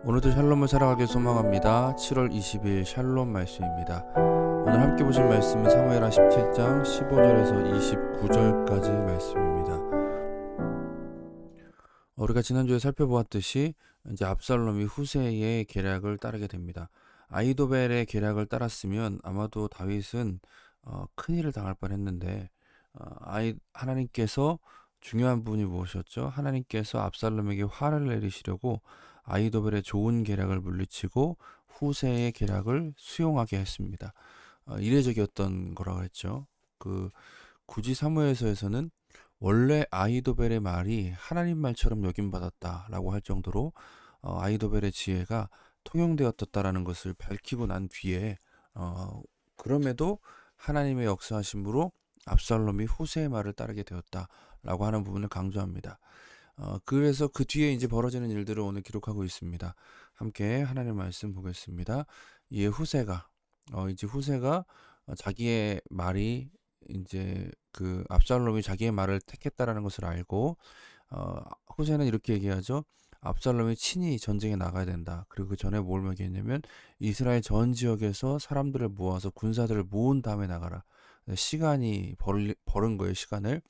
오늘도 샬롬을 살아가길 소망합니다. 7월 20일 샬롬 말씀입니다. 오늘 함께 보실 말씀은 사무엘하 17장 15절에서 29절까지 말씀입니다. 우리가 지난주에 살펴보았듯이 이제 압살롬이 후세의 계략을 따르게 됩니다. 아히도벨의 계략을 따랐으면 아마도 다윗은 큰일을 당할 뻔했는데 하나님께서 중요한 부분이 무엇이었죠? 하나님께서 압살롬에게 화를 내리시려고 아히도벨의 좋은 계략을 물리치고 후세의 계략을 수용하게 했습니다. 이례적이었던 거라고 했죠. 굳이 사무엘서에서는 원래 아히도벨의 말이 하나님 말처럼 여김받았다라고 할 정도로 아히도벨의 지혜가 통용되었다라는 것을 밝히고 난 뒤에 그럼에도 하나님의 역사하심으로 압살롬이 후세의 말을 따르게 되었다라고 하는 부분을 강조합니다. 그래서 그 뒤에 이제 벌어지는 일들을 오늘 기록하고 있습니다. 함께 하나님의 말씀 보겠습니다. 이에 후세가 자기의 말이 이제 압살롬이 자기의 말을 택했다라는 것을 알고 후세는 이렇게 얘기하죠. 압살롬이 친히 전쟁에 나가야 된다. 그리고 그 전에 뭘 얘기했냐면 이스라엘 전 지역에서 사람들을 모아서 군사들을 모은 다음에 나가라. 시간이 벌은 거예요, 시간을.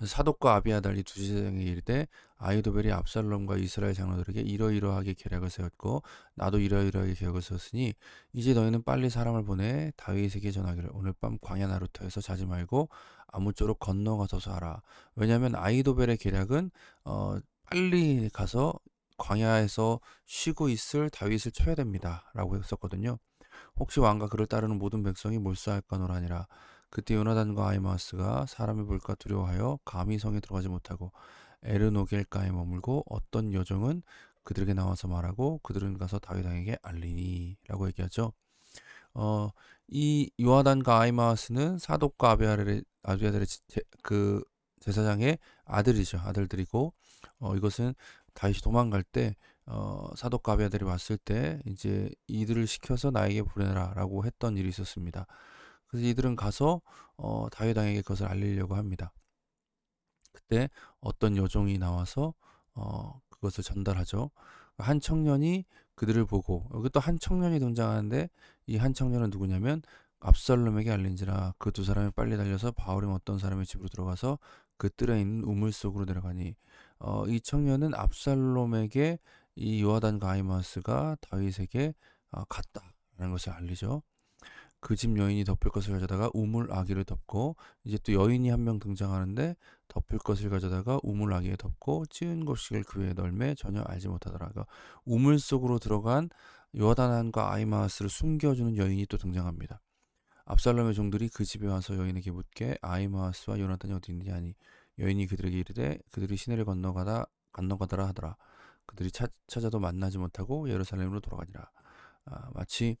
사독과 아비아달 이 두 제사장이 이르되 아히도벨이 압살롬과 이스라엘 장로들에게 이러이러하게 계략을 세웠고 나도 이러이러하게 계획을 세웠으니 이제 너희는 빨리 사람을 보내 다윗에게 전하기를 오늘 밤 광야 나루터에서 자지 말고 아무쪼록 건너가서서 하라. 왜냐하면 아히도벨의 계략은 빨리 가서 광야에서 쉬고 있을 다윗을 쳐야 됩니다라고 했었거든요. 혹시 왕과 그를 따르는 모든 백성이 몰사할까노라니라. 그때 요나단과 아히마아스가 사람이 볼까 두려워하여 감히 성에 들어가지 못하고 에르노겔가에 머물고 어떤 여종은 그들에게 나와서 말하고 그들은 가서 다윗왕에게 알리니라고 얘기하죠. 이 요나단과 아히마아스는 사독과 아비아달의 제사장의 아들들이고 이것은 다윗이 도망갈 때 사독과 아비아달이 왔을 때 이제 이들을 시켜서 나에게 보내라라고 했던 일이 있었습니다. 그래서 이들은 가서 다윗 왕에게 그것을 알리려고 합니다. 그때 어떤 여종이 나와서 그것을 전달하죠. 한 청년이 그들을 보고 여기 또 한 청년이 등장하는데 이 한 청년은 누구냐면 압살롬에게 알린지라 그 두 사람이 빨리 달려서 바울임 어떤 사람의 집으로 들어가서 그 뜰에 있는 우물 속으로 내려가니 이 청년은 압살롬에게 이 요아단과 아히마스가 다윗에게 갔다라는 것을 알리죠. 그 집 여인이 덮을 것을 가져다가 우물 아기를 덮고 이제 또 여인이 한 명 등장하는데 덮을 것을 가져다가 우물 아기에 덮고 찌은 곡식을 그 위에 널매 전혀 알지 못하더라. 그러니까 우물 속으로 들어간 요다단과 아히마아스를 숨겨주는 여인이 또 등장합니다. 압살롬의 종들이 그 집에 와서 여인에게 묻게 아히마아스와 요나단이 어디 있느냐 하니 여인이 그들에게 이르되 그들이 시내를 건너가더라 하더라. 그들이 찾아도 만나지 못하고 예루살렘으로 돌아가니라. 마치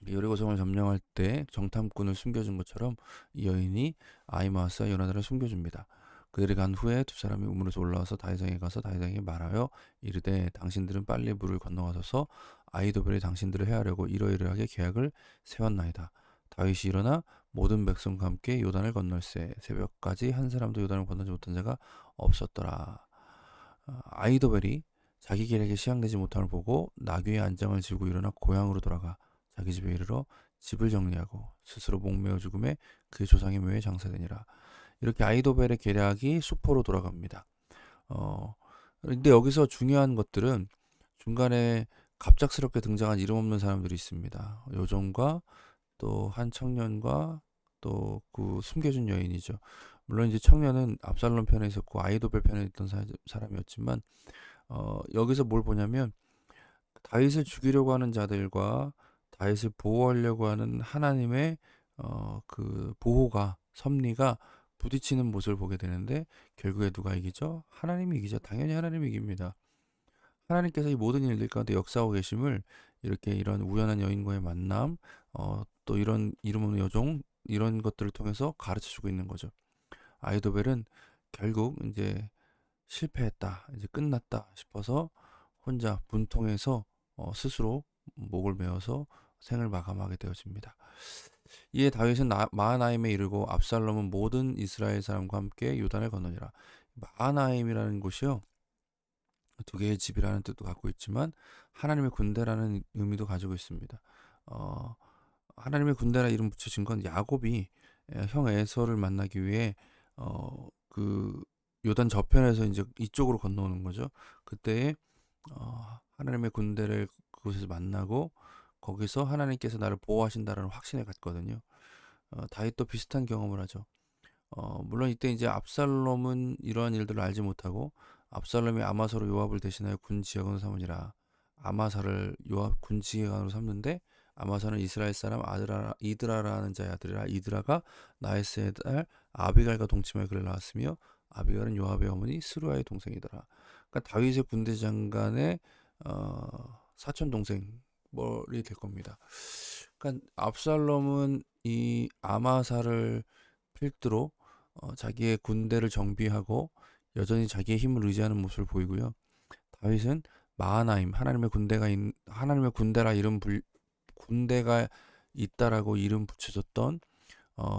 여리고성을 점령할 때 정탐꾼을 숨겨준 것처럼 이 여인이 아히마아스와 요나단을 숨겨줍니다. 그들이 간 후에 두 사람이 우물에서 올라와서 다윗에게 가서 다윗에게 말하여 이르되 당신들은 빨리 물을 건너가서 아히도벨이 당신들을 해하려고 이러이러하게 계약을 세웠나이다. 다윗이 일어나 모든 백성과 함께 요단을 건널세 새벽까지 한 사람도 요단을 건너지 못한 자가 없었더라. 아히도벨이 자기 계략에 시행되지 못함을 보고 나귀의 안장을 지고 일어나 고향으로 돌아가 자기 집에 이르러 집을 정리하고 스스로 목매어 죽음에 그의 조상의 묘에 장사되니라. 이렇게 아히도벨의 계략이 수포로 돌아갑니다. 근데 여기서 중요한 것들은 중간에 갑작스럽게 등장한 이름 없는 사람들이 있습니다. 요정과 또 한 청년과 또 그 숨겨진 여인이죠. 물론 이제 청년은 압살롬 편에 있었고 아히도벨 편에 있던 사람이었지만 여기서 뭘 보냐면 다윗을 죽이려고 하는 자들과 다윗을 보호하려고 하는 하나님의 그 보호가 섭리가 부딪히는 모습을 보게 되는데 결국에 누가 이기죠? 하나님이 이기죠. 당연히 하나님이 이깁니다. 하나님께서 이 모든 일들 가운데 역사하고 계심을 이렇게 이런 우연한 여인과의 만남, 또 이런 이름 없는 여종 이런 것들을 통해서 가르쳐주고 있는 거죠. 아이도벨은 결국 이제 실패했다, 이제 끝났다 싶어서 혼자 분통해서 스스로 목을 메어서 생을 마감하게 되어집니다. 이에 다윗은 마하나임에 이르고 압살롬은 모든 이스라엘 사람과 함께 요단을 건너니라. 마하나임이라는 곳이요. 두 개의 집이라는 뜻도 갖고 있지만 하나님의 군대라는 의미도 가지고 있습니다. 어, 하나님의 군대라 이름 붙여진 건 야곱이 형 에서를 만나기 위해 그 요단 저편에서 이제 이쪽으로 건너오는 거죠. 그때에 하나님의 군대를 그곳에서 만나고 거기서 하나님께서 나를 보호하신다라는 확신에 갔거든요. 다윗도 비슷한 경험을 하죠. 물론 이때 이제 압살롬은 이러한 일들을 알지 못하고 압살롬이 아마사로 요압을 대신하여 군 지휘관으로 삼으니라. 아마사를 요압 군 지휘관으로 삼는데 아마사는 이스라엘 사람 이드라라는 자의 아들이라. 이드라가 나에스의 딸 아비갈과 동침하여 그를 낳았으며 아비갈은 요압의 어머니 스루아의 동생이더라. 그러니까 다윗의 군대 장관의 사촌 동생이 될 겁니다. 그러니까 압살롬은 이 아마사를 필두로 자기의 군대를 정비하고 여전히 자기의 힘을 의지하는 모습을 보이고요. 다윗은 마하나임 하나님의 군대라 군대가 있다라고 이름 붙여졌던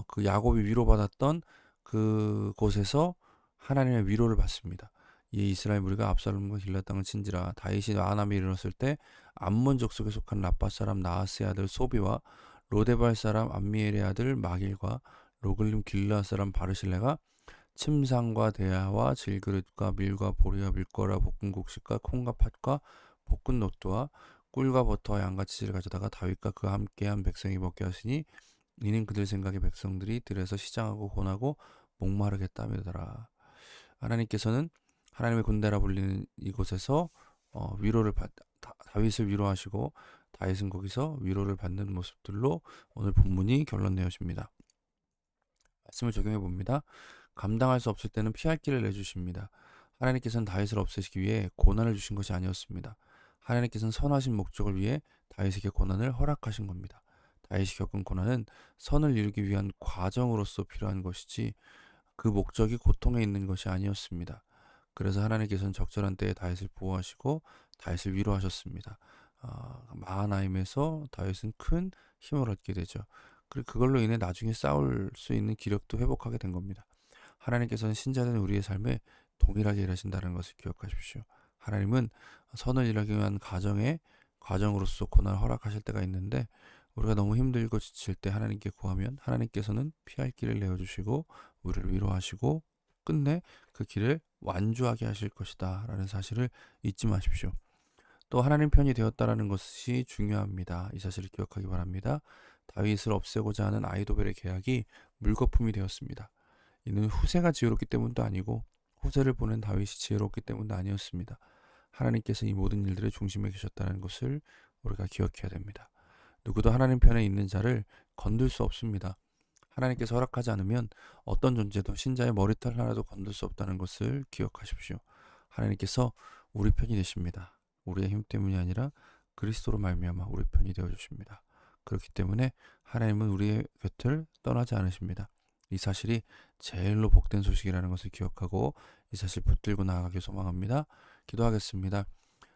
그 야곱이 위로받았던 그곳에서 하나님의 위로를 받습니다. 이 이스라엘 무리가 압살롬과 길앗 땅을 친지라. 다윗이 마하나임에 이르렀을 때 암몬 족속에 속한 라빠 사람 나하스의 아들 소비와 로데발 사람 암미엘의 아들 마길과 로글림 길르앗 사람 바르실레가 침상과 대야와 질그릇과 밀과 보리와 밀거라 볶은 곡식과 콩과 팥과 볶은 녹두와 꿀과 버터와 양가치질을 가져다가 다윗과 그와 함께한 백성이 먹게 하시니 이는 그들 생각에 백성들이 들에서 시장하고 혼하고 목마르게 땀이더라. 하나님께서는 하나님의 군대라 불리는 이곳에서 다윗을 위로하시고 다윗은 거기서 위로를 받는 모습들로 오늘 본문이 결론 내어집니다. 말씀을 적용해 봅니다. 감당할 수 없을 때는 피할 길을 내주십니다. 하나님께서는 다윗을 없애시기 위해 고난을 주신 것이 아니었습니다. 하나님께서는 선하신 목적을 위해 다윗에게 고난을 허락하신 겁니다. 다윗이 겪은 고난은 선을 이루기 위한 과정으로서 필요한 것이지 그 목적이 고통에 있는 것이 아니었습니다. 그래서 하나님께서는 적절한 때에 다윗을 보호하시고 다윗을 위로하셨습니다. 마하나임에서 다윗은 큰 힘을 얻게 되죠. 그리고 그걸로 인해 나중에 싸울 수 있는 기력도 회복하게 된 겁니다. 하나님께서는 신자된 우리의 삶에 동일하게 일하신다는 것을 기억하십시오. 하나님은 선을 일하기 위한 과정으로서 고난을 허락하실 때가 있는데 우리가 너무 힘들고 지칠 때 하나님께 구하면 하나님께서는 피할 길을 내어주시고 우리를 위로하시고 끝내 그 길을 완주하게 하실 것이다 라는 사실을 잊지 마십시오. 또 하나님 편이 되었다라는 것이 중요합니다. 이 사실을 기억하기 바랍니다. 다윗을 없애고자 하는 아히도벨의 계약이 물거품이 되었습니다. 이는 후세가 지혜롭기 때문도 아니고 후세를 보낸 다윗이 지혜롭기 때문도 아니었습니다. 하나님께서 이 모든 일들의 중심에 계셨다는 것을 우리가 기억해야 됩니다. 누구도 하나님 편에 있는 자를 건들 수 없습니다. 하나님께서 허락하지 않으면 어떤 존재도 신자의 머리털 하나도 건들 수 없다는 것을 기억하십시오. 하나님께서 우리 편이 되십니다. 우리의 힘 때문이 아니라 그리스도로 말미암아 우리 편이 되어 주십니다. 그렇기 때문에 하나님은 우리의 곁을 떠나지 않으십니다. 이 사실이 제일로 복된 소식이라는 것을 기억하고 이 사실 붙들고 나아가길 소망합니다. 기도하겠습니다.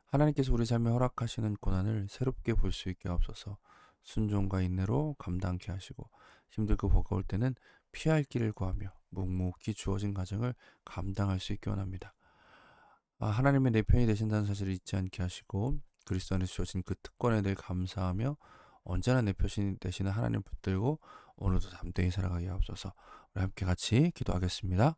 하나님께서 우리 삶에 허락하시는 고난을 새롭게 볼 수 있게 하옵소서. 순종과 인내로 감당케 하시고 힘들고 버거울 때는 피할 길을 구하며 묵묵히 주어진 과정을 감당할 수 있게 원합니다. 하나님의 내 편이 되신다는 사실을 잊지 않게 하시고 그리스도 안에서 주어진 그 특권에 대해 감사하며 언제나 내 편이 되시는 하나님 붙들고 오늘도 담대히 살아가게 하옵소서. 우리 함께 같이 기도하겠습니다.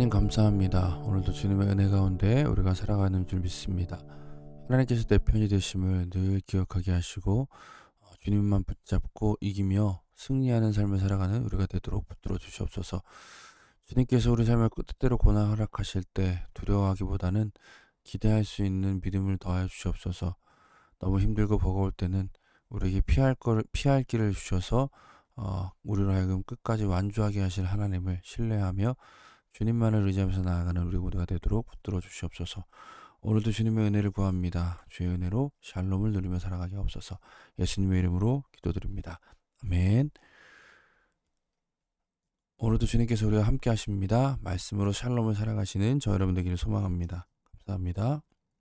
하나님 감사합니다. 오늘도 주님의 은혜 가운데 우리가 살아가는 줄 믿습니다. 하나님께서 내 편이 되심을 늘 기억하게 하시고 주님만 붙잡고 이기며 승리하는 삶을 살아가는 우리가 되도록 붙들어 주시옵소서. 주님께서 우리 삶을 뜻대로 고난 허락하실 때 두려워하기보다는 기대할 수 있는 믿음을 더하여 주시옵소서. 너무 힘들고 버거울 때는 우리에게 피할 길을 주셔서 우리로 하여금 끝까지 완주하게 하실 하나님을 신뢰하며 주님만을 의지하면서 나아가는 우리 모두가 되도록 붙들어 주시옵소서. 오늘도 주님의 은혜를 구합니다. 주의 은혜로 샬롬을 누리며 살아가게 하옵소서. 예수님의 이름으로 기도드립니다. 아멘. 오늘도 주님께서 우리와 함께 하십니다. 말씀으로 샬롬을 살아가시는 저 여러분 되기를 소망합니다. 감사합니다.